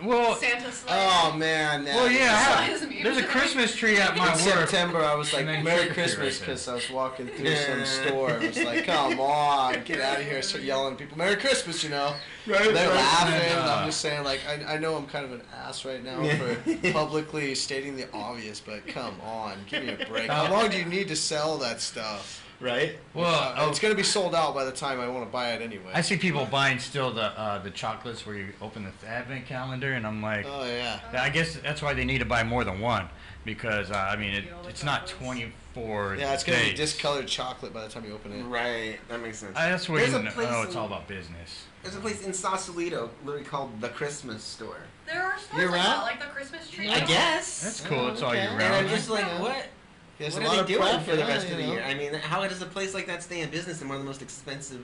Well, Santa Slayer. Oh man. well, yeah. I Size have- meme there's a today. Christmas tree at my In work. September, I was like, And then Merry trick or treat Christmas, right there. because I was walking through Yeah. some store. I was like, come on, get out of here. Start yelling at people, Merry Christmas, you know. Right, They're right. laughing. And, I'm just saying, like, I know I'm kind of an ass right now for publicly stating the obvious, but come on, give me a break. How long do you need to sell that stuff? right? Well, It's going to be sold out by the time I want to buy it anyway. I see people buying still the chocolates where you open the advent calendar, and I'm like, Oh, yeah. I guess that's why they need to buy more than one, because I mean it's not 24 Yeah, it's going to be days. discolored chocolate by the time you open it. Right, that makes sense. That's where There's you a know place it's in- all about business. There's a place in Sausalito literally called the Christmas Store. There are stores Year like round? that, like the Christmas tree. I guess. That's cool. It's all okay. year And round. And I'm just like, Yeah. what? There's What a lot are of they doing prep, for the yeah, rest of you the know. year? I mean, how does a place like that stay in business in one of the most expensive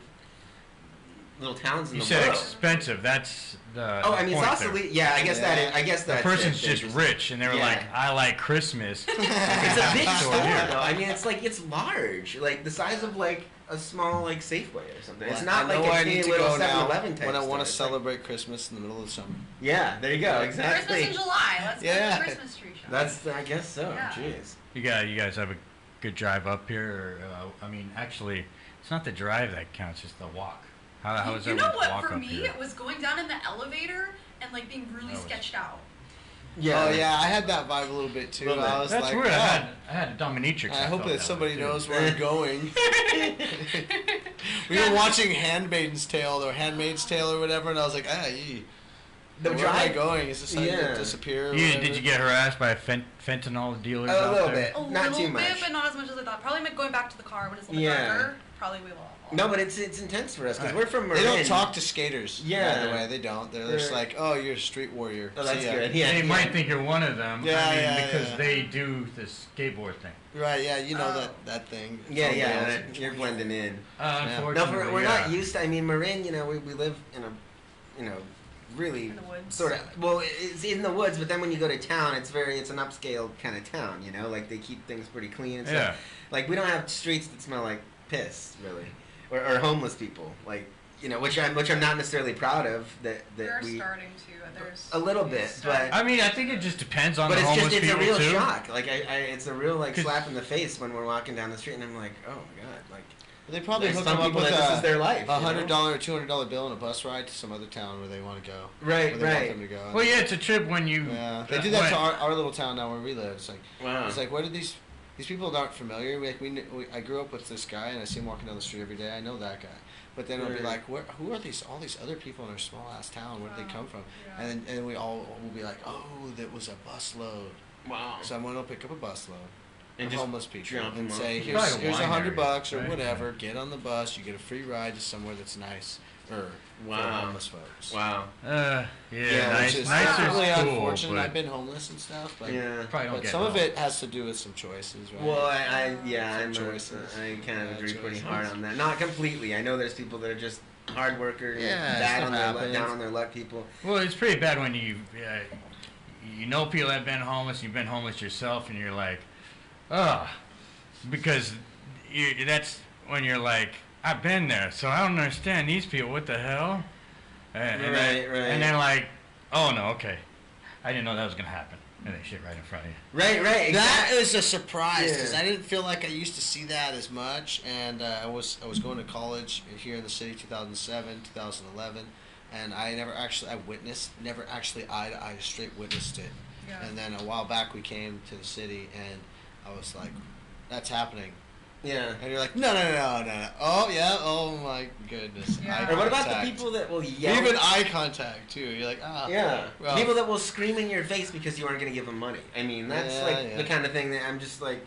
little towns in You the said world? expensive. That's the. Oh, the I mean, point Sausalito. there. Yeah, I guess that is. I guess The that's person's it. just rich, and they were Yeah. like, "I like Christmas." It's a big So store, here. though. I mean, it's large, like the size of like a small like Safeway or something. It's Well, not I like know a I teeny need to little go now 7-Eleven type when I want store. to It's like- celebrate Christmas in the middle of the summer. Yeah, there you go. Christmas Exactly. in July. Let's Yeah. go to the Christmas tree shop. That's I guess so. Yeah. Jeez. You guys have a good drive up here. Or, I mean, actually, it's not the drive that counts; it's the walk. How is You everyone's know what? walk For up me, here? it was going down in the elevator and like being really Oh, it's- sketched out. Yeah. Oh yeah, I had that vibe a little bit too. Little bit. I was That's like, weird. oh, I had a dominatrix. I hope felt that somebody way, too. knows where I'm going. We were watching Handmaid's Tale or Handmaid's Tale or whatever, and I was like, The where am I drive. going? Is this something Yeah. to disappear? Or You, whatever? did you get harassed by fentanyl dealers A out little there? bit. A Not little too bit, much. but not as much as I thought. Probably going back to the car when it's a little bit Yeah. darker. Probably we will. No, but it's intense for us because we're from They Marin. don't talk to skaters. Yeah. By the way, they don't. They're just They're- like, oh, you're a street warrior. Oh, that's See ya. good. Yeah. They yeah. might think you're one of them. Yeah, I mean, yeah, because yeah. they do the skateboard thing. Right? Yeah, you know Oh. that thing. Yeah, From yeah. Wales. You're blending in. No, Unfortunately, we're yeah. not used to. I mean, Marin. You know, we live in a, really In the woods. sort of. Well, it's in the woods, but then when you go to town, it's an upscale kind of town. You know, like they keep things pretty clean and stuff. Yeah. Like we don't have streets that smell like piss, really, or homeless people. Like which I'm not necessarily proud of. That They're we starting to. There's a little bit, but. I mean, I think it just depends on But the it's homeless just, it's a people real too. shock. Like, it's a real, like, 'Cause- slap in the face when we're walking down the street and I'm like, oh my god, like, They probably there's hook some them up people with that this is their life. $100 or $200 bill and a bus ride to some other town where they want to go. Right, Where they want right. them to go. Well, yeah, it's a trip when you. Yeah, they do that to when- our little town now where we live. It's like, Wow. it's like, where did these people aren't familiar? I grew up with this guy and I see him walking down the street every day. I know that guy. But then it'll be like, who are all these other people in our small ass town? Where did they come from? Yeah. And then we all will be like, oh, that was a busload. Wow. Someone will pick up a busload. And of just homeless people drop and them say, off. here's Probably a wine $100 area, or right? whatever. Get on the bus. You get a free ride to somewhere that's nice. For Wow. homeless folks. Wow. Yeah, Yeah, nice, Which is nicer really is cool, unfortunate. but I've been homeless and stuff, but, Yeah. probably don't but get some of help. it has to do with some choices, right? Well, I'm Some choices. I kind of Yeah, agree pretty choices. hard on that. Not completely. I know there's people that are just hard workers, Yeah, bad stuff on their luck, happens. down on their luck people. Well, it's pretty bad when you know people that have been homeless, you've been homeless yourself, and you're like, because that's when you're like, I've been there, so I don't understand these people. What the hell? And Right, right. And then like, Oh no, okay. I didn't know that was gonna happen. And they shit right in front of you. Right. Exactly. That is a surprise because Yeah. I didn't feel like I used to see that as much. And I was going to college here in the city, 2007, 2011, and I never actually never actually eye to eye straight witnessed it. Yeah. And then a while back we came to the city and I was like, "That's happening." Yeah. And you're like, no. Oh, yeah. Oh, my goodness. Yeah. Eye Or what about the contact. people that will yell? Even eye contact, too. You're like, ah. Yeah. Well, People that will scream in your face because you aren't going to give them money. I mean, that's Yeah. the kind of thing that I'm just like,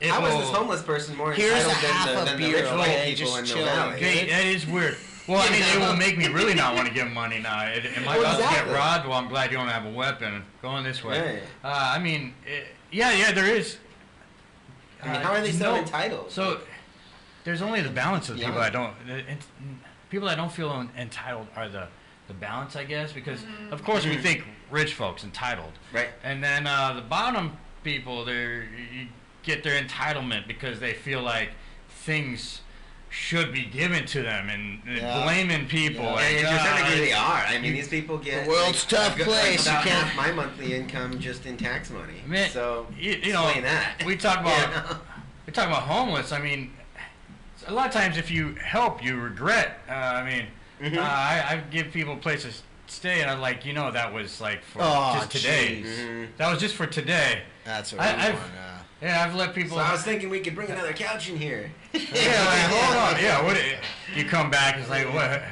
It how is will- this homeless person more Here's entitled a half a than the beer, rich okay, white people just in chill. Mill Valley? Okay, that is weird. Well, I mean, it will make me really not want to give them money now. Am I Well, about to exactly. get robbed? Well, I'm glad you don't have a weapon. Going this way. Right. I mean, yeah, there is. I mean, how are they so no. entitled? So there's only the balance of people Yeah. I don't. People that don't feel entitled are the balance, I guess, because of course we think rich folks entitled, Right. and then the bottom people, you get their entitlement because they feel like things should be given to them and Yeah. blaming people. Yeah. Like, And to a certain degree, they "Ah, are. I mean, these people get The world's tough I've got, place, you About can't- half my monthly income just in tax money. Man, So you know, explain that. we talk about You know? we talk about homeless. I mean, a lot of times if you help, you regret. Mhm. I give people places to stay, and I'm like, that was like for Oh, just today. jeez. Mhm. That was just for today. That's what I've- we want, Yeah, I've let people. So I was thinking we could bring another couch in here. yeah, like, hold on. Yeah, what? You come back, it's like, what?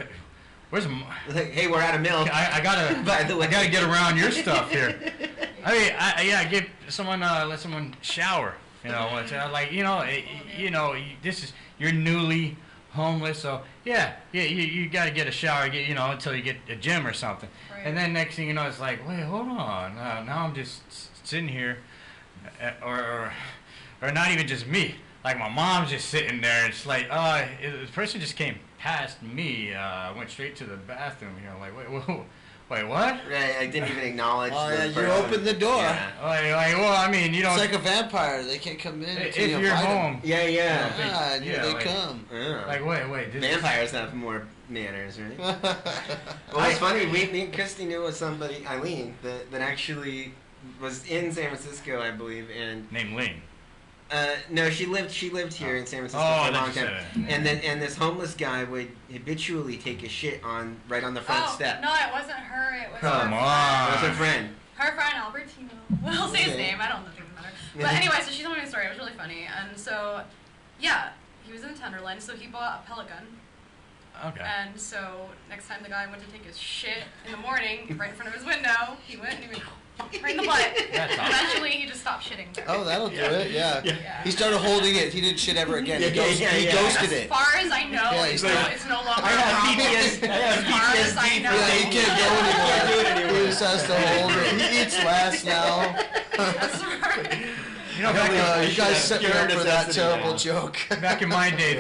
Where's Like, hey, we're out of milk. I gotta? By the way. I gotta get around your stuff here. I mean, I give someone let someone shower. It's like this is you're newly homeless, so yeah, you got to get a shower, until you get a gym or something, Right. and then next thing you know, it's like, wait, hold on, now I'm just sitting here, or not even just me, like my mom's just sitting there, and it's like, the person just came past me, went straight to the bathroom, like, wait, what? Right, I didn't even acknowledge. Oh, the yeah, you person. opened the door. Yeah. Like, well, I mean, It's like a vampire. They can't come in if until you you're invite 'em. home, Yeah. Yeah, and here Yeah, they like- come. Yeah. like, wait, this Vampires have more manners, right? Well, it's funny. Me and Christy knew of somebody, Eileen, that actually was in San Francisco, I believe, and name Ling. no, she lived here in San Francisco Oh, for a that's long time. And this homeless guy would habitually take a shit right on the front step. No, it wasn't her. It was Come her on. That's her friend. Her friend Albertino. Well, I'll say his Okay. name. I don't know if it doesn't matter. But anyway, so she told me a story. It was really funny. And so, yeah, he was in Tenderloin, so he bought a pellet gun. Okay. And so next time the guy went to take his shit in the morning, right in front of his window, he went and he went right in the butt. That's awesome. Eventually, he just stopped shitting there. Oh, that'll do it. Yeah. Yeah. He started holding it. He didn't shit ever again. He Yeah, he yeah. ghosted As it. far as I know, Yeah, it's, he's like, it's no longer I a have problem. PTSD. I have As far as I PTSD. know. Yeah, he can't go Can't do it anymore. anymore. He just has to hold it. He eats less now. That's right. You guys set me up for that terrible joke. back in my day,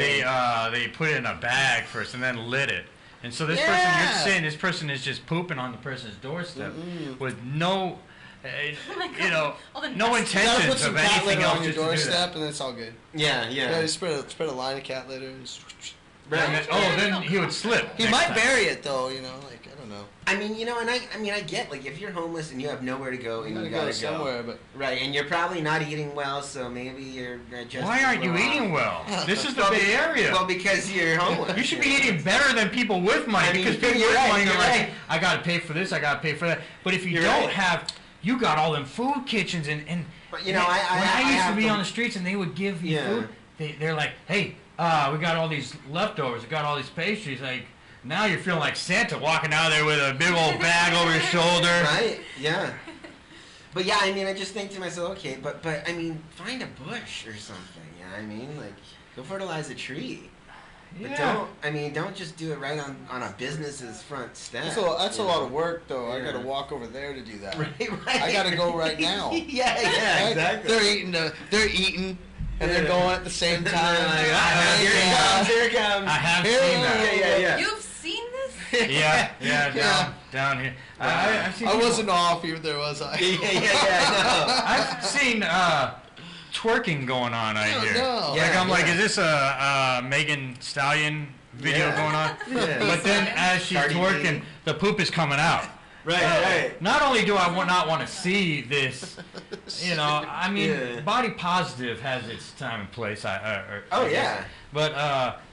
they put it in a bag first and then lit it. And so this person, Yeah. you're saying this person is just pooping on the person's doorstep with no, Oh my God. All the no nasty- You gotta put intentions some of cat anything litter else on your just to do that. doorstep, and it's all good. Yeah. Yeah, you spread a line of cat litter. And And then, then he would slip. he next might time. bury it though, like I don't know. I mean, and I get, like, if you're homeless and you have nowhere to go and You you gotta gotta go somewhere, but Right, and you're probably not eating well, so maybe you're just. Why aren't you eating well? This is the Well, Bay Area. Well, because you're homeless. You should be eating better than people with money, I mean, because people you're with right, money are you're like, right. I gotta pay for this, I gotta pay for that. But if you You're don't right. have, you got all them food kitchens and But, when I used to have be to- on the streets and they would give you Yeah. food, they're like, hey, we got all these leftovers, we got all these pastries, like, now you're feeling like Santa walking out there with a big old bag over your shoulder. Right? Yeah. But yeah, I mean, I just think to myself, okay, but I mean, find a bush or something. You know what I mean? Like, go fertilize a tree. But don't just do it right on a business's front step. that's a you lot know? of work though. I Yeah. gotta walk over there to do that. Right. I gotta go right now. yeah, Right? exactly. They're eating, and they're going at the same time. Here it comes, here it comes. I have Here seen we that. Yeah. You've seen this? Yeah, down here. I've seen I people- wasn't off either, was I? Yeah, I've seen twerking going on out here. No. Like, I'm like, Yeah. is this a Megan Stallion video Yeah. going on? Yeah. But then as she's Cardi B. twerking, the poop is coming out. Right. Not only do I not want to see this, you know, I mean, Yeah. body positive has its time and place. Oh, I guess. yeah. But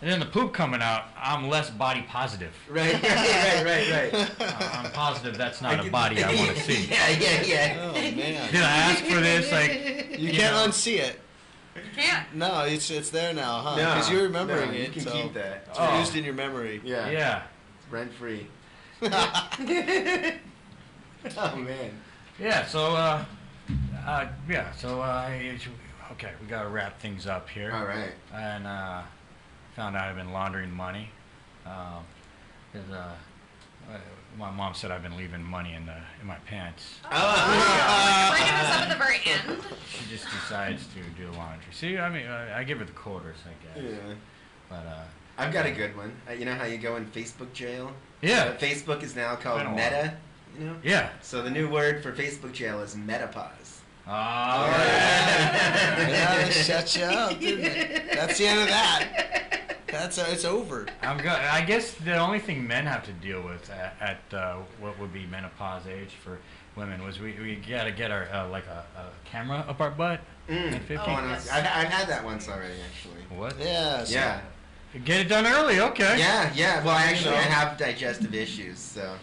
and then the poop coming out, I'm less body positive. Right. I'm positive that's not a body I want to see. Yeah. Oh man. Did I ask for this? Like, You can't know. unsee it. You can't. No, it's there now, huh? No, Because you're remembering no, it. You can so keep that. It's Oh. used in your memory. Yeah. Yeah. Rent free. Oh man. Yeah. So okay, we gotta wrap things up here. All right. And found out I've been laundering money. 'Cause, my mom said I've been leaving money in my pants. Oh. Bringing this up at the very end. She just decides to do the laundry. See, I mean, I give her the quarters, I guess. Yeah. But I've got a good one. You know how you go in Facebook jail? yeah, Facebook is now called Been a while. Meta. You know. yeah. So the new word for Facebook jail is metapause. All Yeah, shut you up, didn't it? That's the end of that. It's over. I guess the only thing men have to deal with at what would be menopause age for women was we gotta get our like a camera up our butt at 50. Oh, and I've had that once already, actually. What? Yeah. So Yeah. Get it done early, okay. Yeah. Well, actually, I know. have digestive issues, so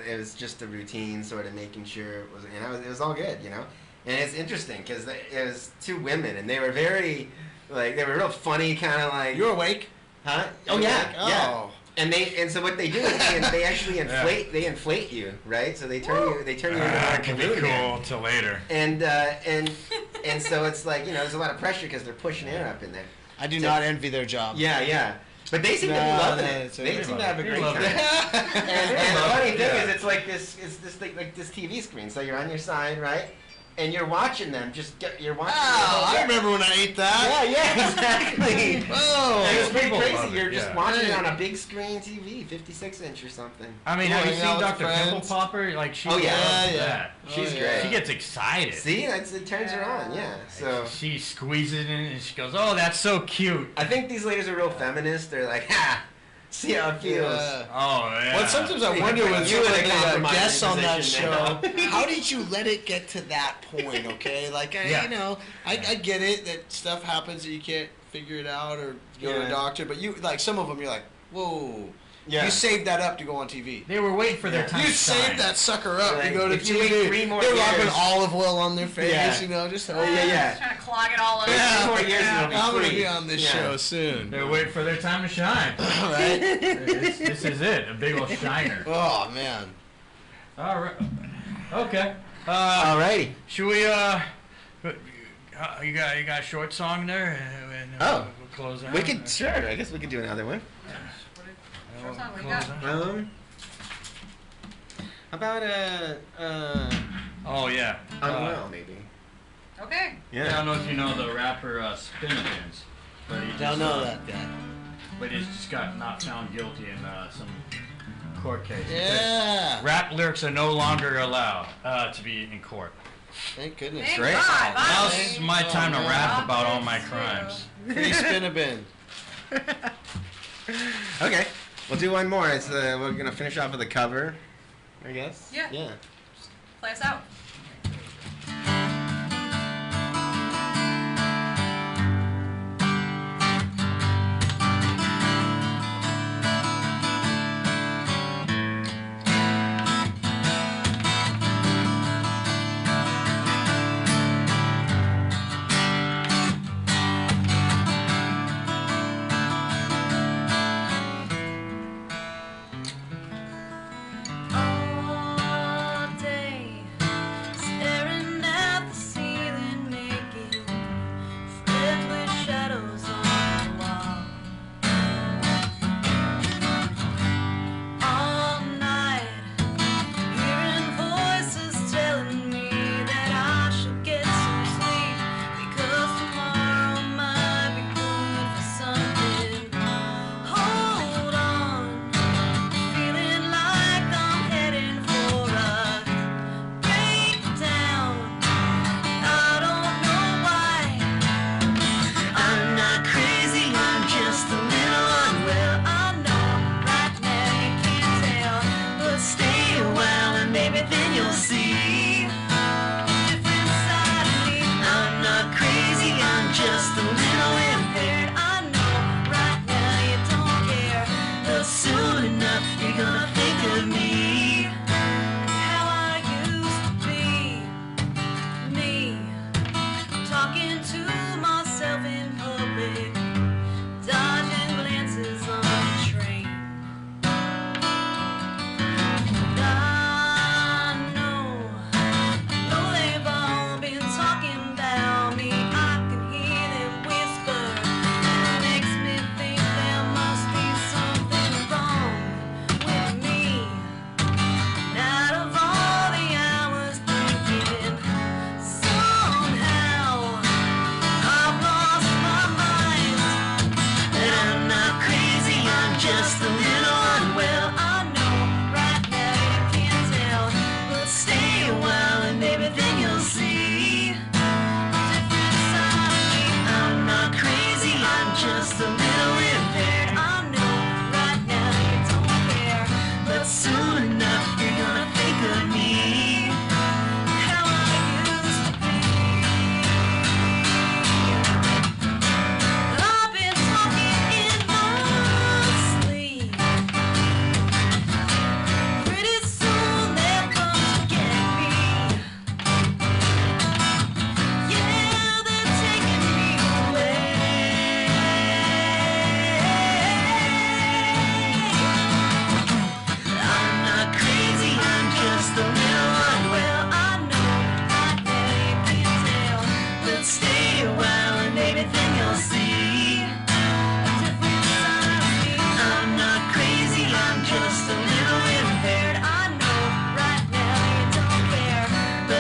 it was just a routine, sort of making sure it was, it was all good, And it's interesting because it was two women, and they were very, like, they were real funny, kind of like. You're awake. Huh? You're Oh yeah, awake? yeah. Oh. And so what they do is they actually inflate. They inflate you, right? So they turn you into That a could be balloon cool man. till later. And so it's like there's a lot of pressure because they're pushing air up in there. I do not envy their job. Yeah. But they seem to be No, loving no, it. it's They okay. seem to have a They great love time. it. And the funny thing Yeah. is, it's like this TV screen. So you're on your side, right? And you're watching them. You're watching. Oh, I remember when I ate that. Yeah, exactly. Oh. And it's pretty People crazy. love it, You're just yeah. watching it on a big screen TV, 56-inch or something. I mean, Yeah, have you hang out seen with Dr. Pimple friends. Popper? Like, she Oh, yeah. loves Yeah. that. She's Oh, great. yeah. She gets excited. See, it turns her on. Yeah. So She squeezes it in and she goes, "Oh, that's so cute." I think these ladies are real feminists. They're like, ha, see how it feels. Yeah. Oh, yeah. Well, sometimes I You wonder put when you some in of a the compromising guests on that position show, now. how did you let it get to that point? Okay, like Yeah. I get it that stuff happens that you can't figure it out or go to Yeah. a doctor, but you like some of them you're like, whoa, Yeah. you saved that up to go on TV. They were waiting for their Yeah. time You to shine. saved that sucker up Like, to go to if you TV. wait 3 more They're rubbing years- olive oil on their face, Yeah. just Oh, yeah. Just trying to clog it all over. Yeah. 3 more years and it'll be I'm gonna free. be on this Yeah. show soon. They're waiting for their time to shine. Right? this is it, a big old shiner. Oh man. All right. Okay. Alrighty. Should we? You got a short song there? And, Oh. we'll close out. We could, sure. I guess we could do another one. Short song, what do you Close got? out. How about Oh yeah. Unwell, maybe. Okay. I don't know if you know the rapper Spinnerkins, but he just, Don't know that guy. But he's just got not found guilty in some court case. Yeah. Rap lyrics are no longer allowed to be in court. Thank goodness. Thank Great. God, Now's finally. my time to man. rap about all my Thanks, crimes. Free spin a bin. Okay. We'll do one more. It's we're gonna finish off with a cover, I guess. Yeah. Yeah. Play us out. All day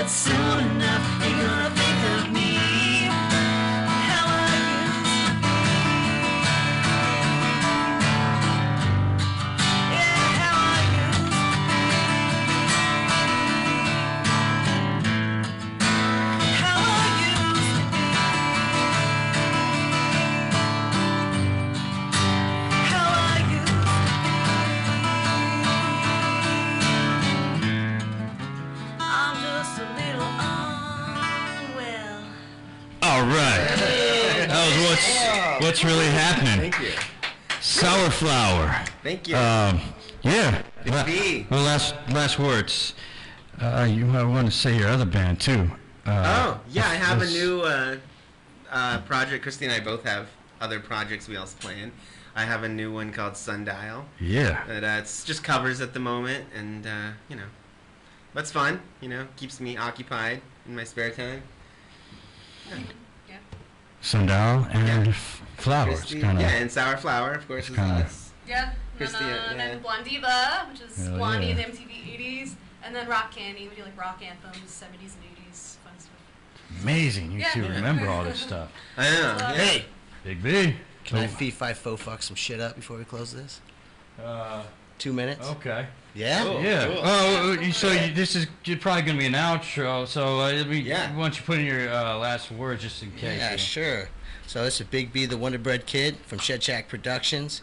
but soon enough you're gonna think of me. How I used to be. Yeah, how I used to be. How I used to be. How I used to be. I'm just a little unwell. All right. That was what's really happening. Thank you. SourFlower. Thank you. Yeah. Big B. Well, last words. You might want to say your other band too. Oh, yeah, I have a this- new project. Christy and I both have other projects we also play in. I have a new one called Sundial. Yeah. It's just covers at the moment, and, you know, that's fun, you know, keeps me occupied in my spare time. Yeah. Sundial and Yeah. flowers. Christy, Kind of. yeah, and SourFlower, of course, is kinda- us. Yeah. Christy, And yeah. then Blondiva, which is Hell Blondie yeah. in the MTV 80s. And then Rock Candy, we do like rock anthems, 70s and 80s, fun stuff. Amazing. You Yeah. two remember all this stuff. I know. Uh, Yeah. Hey, Big B. can I fee-fi-fo fuck some shit up before we close this? 2 minutes? Okay. Yeah? Cool. Yeah. Cool. This is probably going to be an outro. So Yeah. why don't you put in your last words just in case? Yeah, sure. So this is Big B, the Wonder Bread Kid from Shed Shack Productions.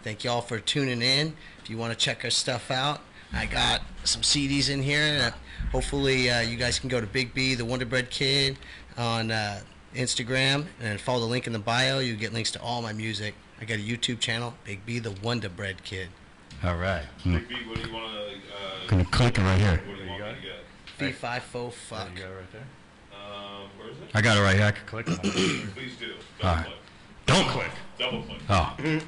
Thank y'all for tuning in. If you want to check our stuff out, I got some CDs in here. Hopefully you guys can go to Big B, the Wonder Bread Kid on Instagram and follow the link in the bio. You get links to all my music. I got a YouTube channel, Big B, the Wonder Bread Kid. All right. Big B, what do you want to? Gonna click it right here. What do you want me to get? Fee-fi-fo fuck. You got it right there. Where is it? I got it right here. I can click it. Please do. All Double right. click. Don't click. Double click. Oh. There you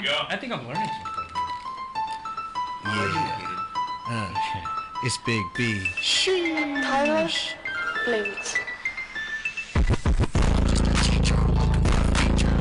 go. I think I'm learning something. It's Big B. Tyler Blinks. Just a teacher, looking for a feature.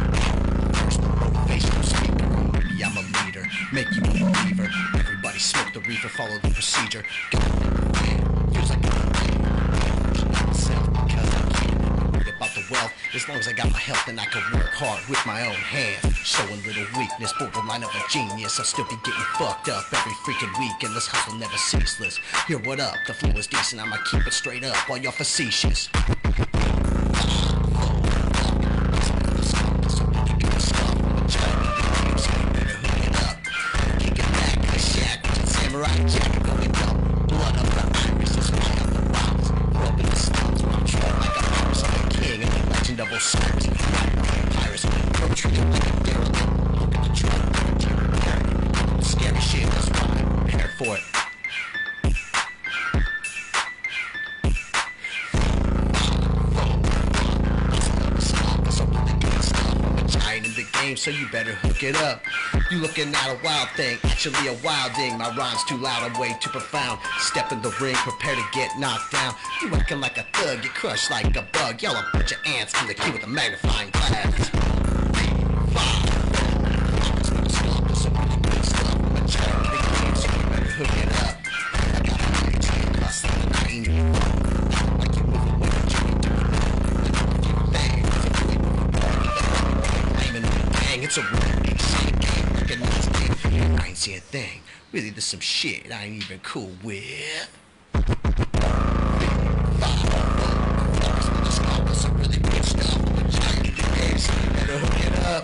Personal motivational speaker, maybe I'm a leader. Make you a believer. Everybody smoke the reefer, follow the procedure. Feels like myself because I can't worry about the wealth. As long as I got my health, then I can work hard with my own hands. Showing little weakness, borderline of a genius. I'll still be getting fucked up every freaking week, and this hustle never ceaseless. Hear what up? The flow is decent. I'ma keep it straight up while y'all facetious. Samurai jacket going dumb. Blood of the iris is flying up the rocks. Grew up in the slums where I'm treated like a virus. I'm a king and the legend of Osiris. Pirates, bro, treated like a derelict. Look at the drug, scary shit, that's why I'm prepared for it. In the game, so you better hook it up. You looking at a wild thing, actually a wilding. My rhyme's too loud, I'm way too profound. Step in the ring, prepare to get knocked down. You acting like a thug, get crushed like a bug. Y'all a bunch of ants, I'm the kid with a magnifying glass. Hook it up. I got a big chain, hustling, I ain't even fucking like you move away from Jimmy doing thing. It's a real big shit game, recognize me. I ain't see a thing. Really, there's some shit I ain't even cool with. Some really good stuff. Better hook it up.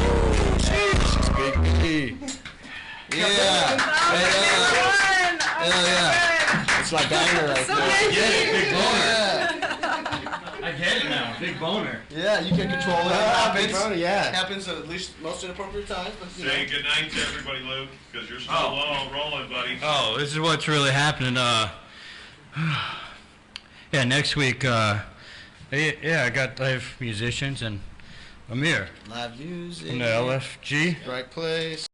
Oh, she's Big B. Yeah. Hell yeah. It's my banger right So there. good. Big boner. Yeah. I get it now. Big boner. Yeah, you can control it. It happens. Yeah. Happens at least most inappropriate times, but you know. Say good night to everybody, Luke, because you're still rolling, buddy. Oh, this is what's really happening. Yeah, next week. I have musicians and Amir Live music. from the LFG. Right place.